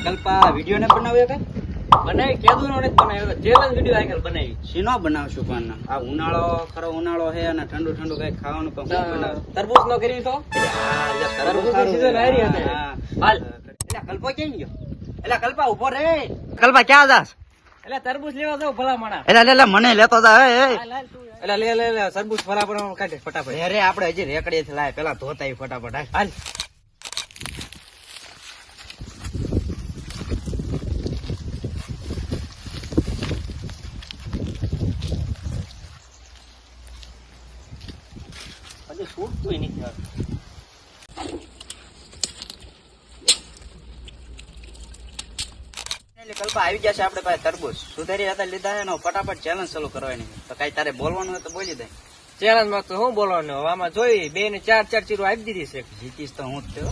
Kalpa video ને બનાવ્યો કે બનાવી કેદું નો નથી બનાવ્યો ચેલેન્જ વિડીયો આગળ બનાવી શીનો બનાવશું પણ આ ઉનાળો ખરો ઉનાળો છે અને ઠંડુ ઠંડુ કઈ ખાવાનું પણ હું બનાવું તરબૂચ નો કરી તો તરબૂચની season આવી રહી છે. હાલ એટલે કલ્પો ક્યાં ગયો એટલે કલ્પા ઉભો રે કલ્પા ક્યાં જાસ એટલે તરબૂચ લેવા જાવ ભલા માણા એટલે મને લેતો જા એ એટલે લે તરબૂચ ફરા પર કાઢે ફટાફટ અરે આપણે હજી રેકડીએ થી લાય પેલા ધોતા ઈ ફટાફટ હાલ હજી છૂટતું નથી કલ્પા આવી ગયા છે આપણે પાસે તરબૂચ સુધારી હતા લીધા છે ને ફટાફટ ચેલેન્જ ચાલુ કરવાની તો કઈ તારે બોલવાનું હોય તો બોલી દે ચેલેન્જ માં તો શું બોલવાનું હવે આમાં જોઈ 2 ને 4 ચીરો આપી દીધી છે જીતીશ તો હું જ થયો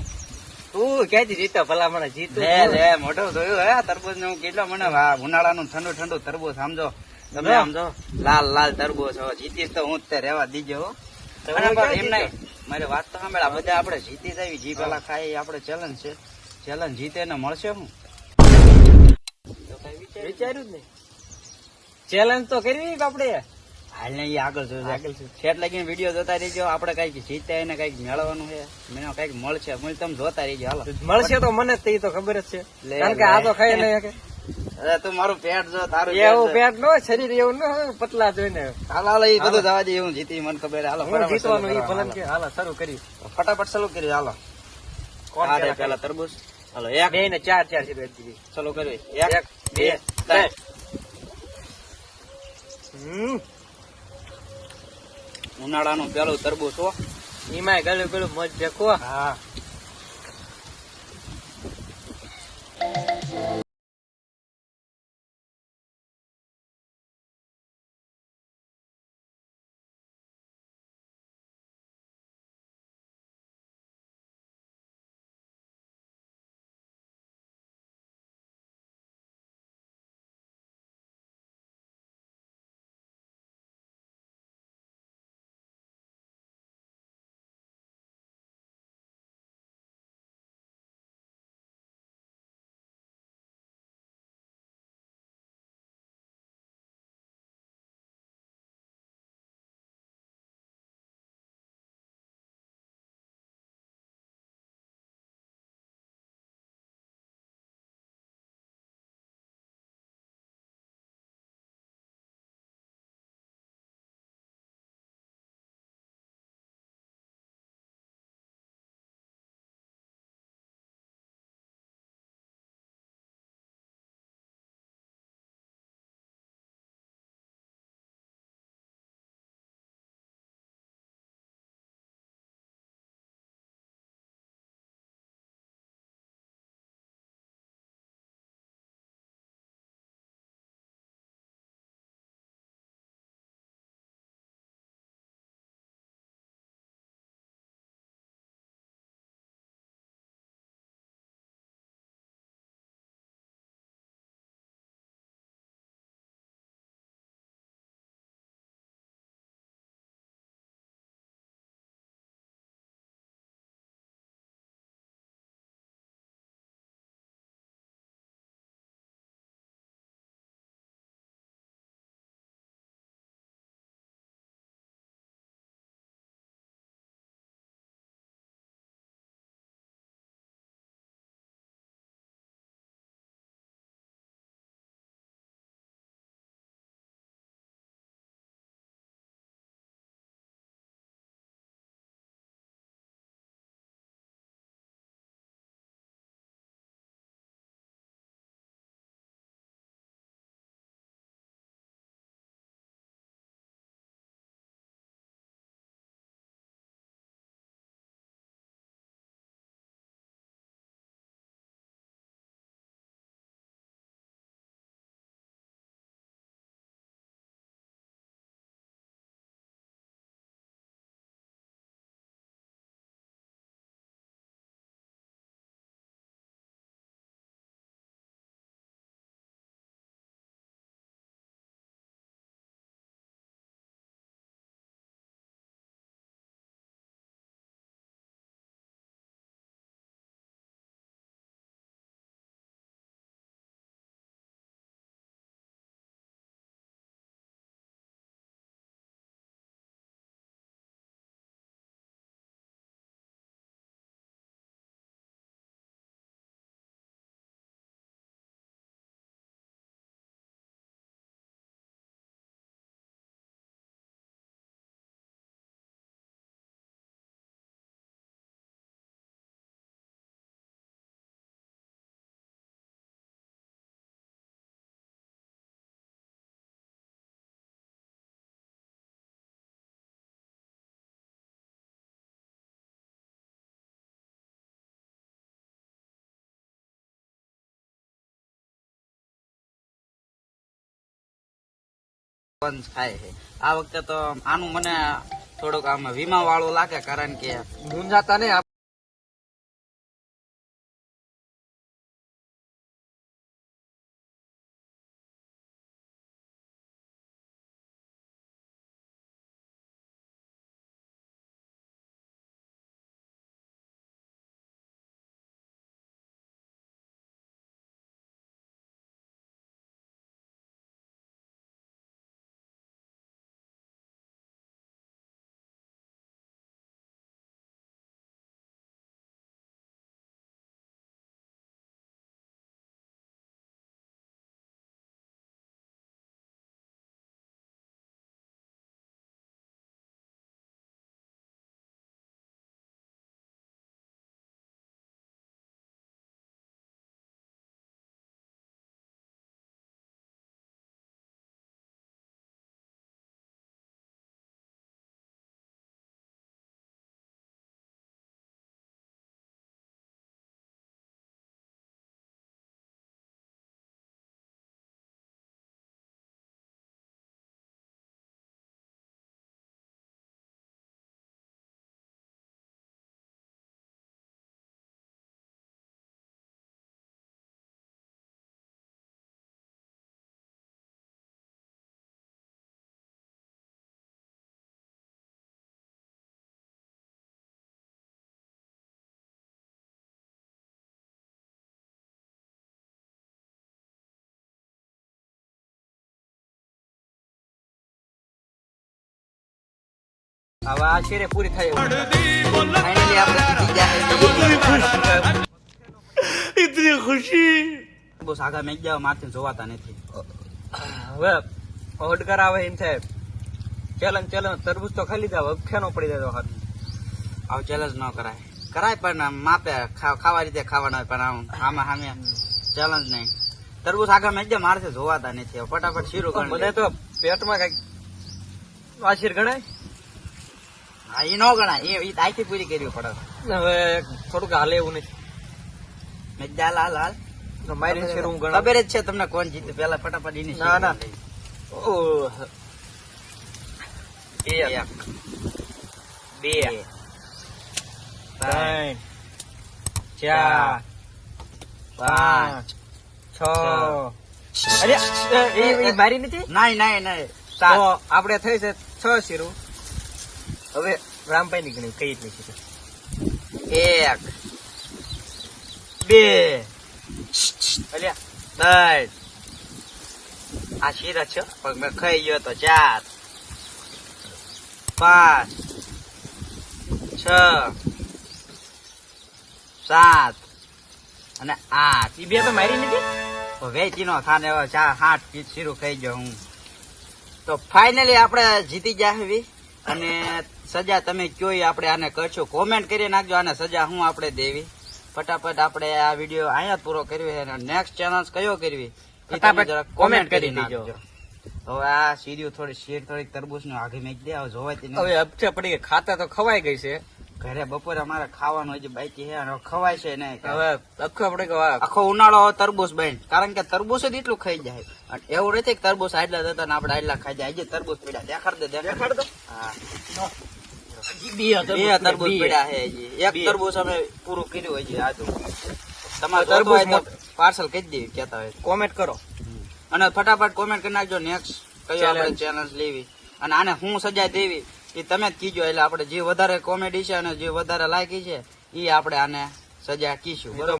તું ક્યાંથી જીતો ભલા મને જીતું લે લે મોટો જોયું હે તરબૂચ ને હું કેટલો મને ઉનાળાનું ઠંડુ ઠંડુ તરબૂચ સમજો તમે સમજો લાલ લાલ તરબૂચ હવે જીતીશ તો હું જ તે રહેવા દીજો હો. અને પણ એમ નહીં મારી વાત તો સાંભળ આ બધા આપણે જીતી જાય જી પેલા ખાય એ આપણે ચેલેન્જ છે ચેલેન્જ જીતે ને મળશે હું વિચાર્યું જ નહીં ચેલેન્જ તો કરવી આપણે હાલ ને એ આગળ જોજો આગળ છે. છેટ લગીને વિડીયો જોતા રહીજો આપણે કઈક જીતે ને કઈક મેળવવાનું છે મને કઈક મળશે મને તમે જોતા રહીજો હાલો મળશે તો મને જ તો ખબર જ છે લે, કારણ કે આ તો ખાઈ નહીં શકે અરે તું મારું પેટ જો તારું એવું પેટ પેટ નો શરીર એવું ન હોય, પતલા જોઈને હાલો હાલો એ બધું જવા દે હું જીતી મને ખબર હાલો હું ફટાફટ જીતવાનું ચાલુ ઈ કરો, ભલે હાલો. કે હાલો શરૂ કરી ફટાફટ ચાલુ કરી હાલો કોણ આ રે પેલા પેલા તરબૂચ હાલો 1 2 ને 4 ચીરો આપી દીધી ચાલુ કરી 1 1 2 3 ઉનાળાનું પેલું તરબૂચ હો એમાં ગળું ગળું મજ દેખો હા બંધ થાય છે. આ વખતે તો આનું મને થોડુંક આમ વીમા વાળું લાગે, કારણ કે મૂંઝાતા નહીં. હવે આ શેરે પૂરી થાય એવું. ફાઇનલી આપણે જીતી ગયા. इतनी खुशी બહુ આગા મેચ જાવ મારથી જોવાતા નથી. હવે ઓડકર આવે એમ થાય ચેલેન્જ તરબૂચ તો ખાલી જાવ ખેનો પડી જાય તો હાથ. આવું ચેલેન્જ ન કરાય પણ આમ માપે ખાવા રીતે ખાવાના હોય, પણ આમાં સામે ચેલેન્જ નહીં. તરબૂચ આગા મેચ જાવ મારથી જોવાતા નથી. હવે ફટાફટ શીરું કરી મને તો પેટમાં કઈક આશીર ગણાય. હા, એ ન ગણાય. એ આખી પૂરી કરવી પડે. હવે થોડુંક હાલે એવું નથી. મેચ જા લાલ હાલ. તો મારી શેર હું ગણા. ખબર જ છે તમને કોણ જીતે. પેલા ફટાફટ એની ના, ના. શીરું ઓહ. લઈ. એક, બે, ત્રણ, ચાર, પાંચ, છ. અરે એ મારી નથી. નહીં. તો આપણે થઈ છે 6 શીરું. હવે રામભાઈ ની ગણી કઈ રીતની શીરું? 1, 2, અલ્યા 3. આ શીરા છે પણ મેં ખાઈ ગયો તો 4, 5, 6, 7 અને 8. ઈ બે તો મારી નથી. વેચી નો થાને હવે 7 પીસ શીરું ખાઈ ગયો હું. તો ફાઇનલી આપણે જીતી જાહવી. અને સજા તમે કયો ઈ આપણે આને કરશું. કોમેન્ટ કરી નાખજો આને સજા હું આપણે દેવી. ફટાફટ આપણે આ વિડીયો અહીંયા જ પૂરો કરવી અને નેક્સ્ટ ચેનલ કયો કરવી ફટાફટ કોમેન્ટ કરી દેજો. નાખજો. હવે આ સીરીયું થોડીક તરબૂચ નું આઘી મેક દે. હવે જોવાતી હવે નહીં. અપચે પડી ગઈ. ખાતા તો ખવાઈ ગઈ છે. ઘરે બપોરે અમારે ખાવાનું હજી બાકી છે અને ખવાય છે નહીં. હવે આખો આપણે કે વાહ, આખો ઉનાળો હવે તરબૂચ બન, કારણ કે તરબૂચ જ એટલું ખાઈ જાય. અને એવું નથી કે તરબૂચ આટલા જતા ને આપણે આટલા ખાઈ જાય. હજી તરબૂચ પડ્યા. દેખાડ દો. હા, બે તરબૂચ પડ્યા છે હજી. એક તરબૂચ અમે પૂરું કર્યું હજી. આજુ તમારે તરબૂચ પાર્સલ કરી દેવી કેતા હોય. કોમેન્ટ કરો. અને ફટાફટ કોમેન્ટ કરી નાખજો નેક્સ્ટ કયો આપણે ચેલેન્જ લેવી અને આને હું સજા દેવી એ તમે જ કીજો. એટલે આપણે જે વધારે કોમેડી છે અને જે વધારે લાયકી છે એ આપણે આને સજા કીશું. બરોબર.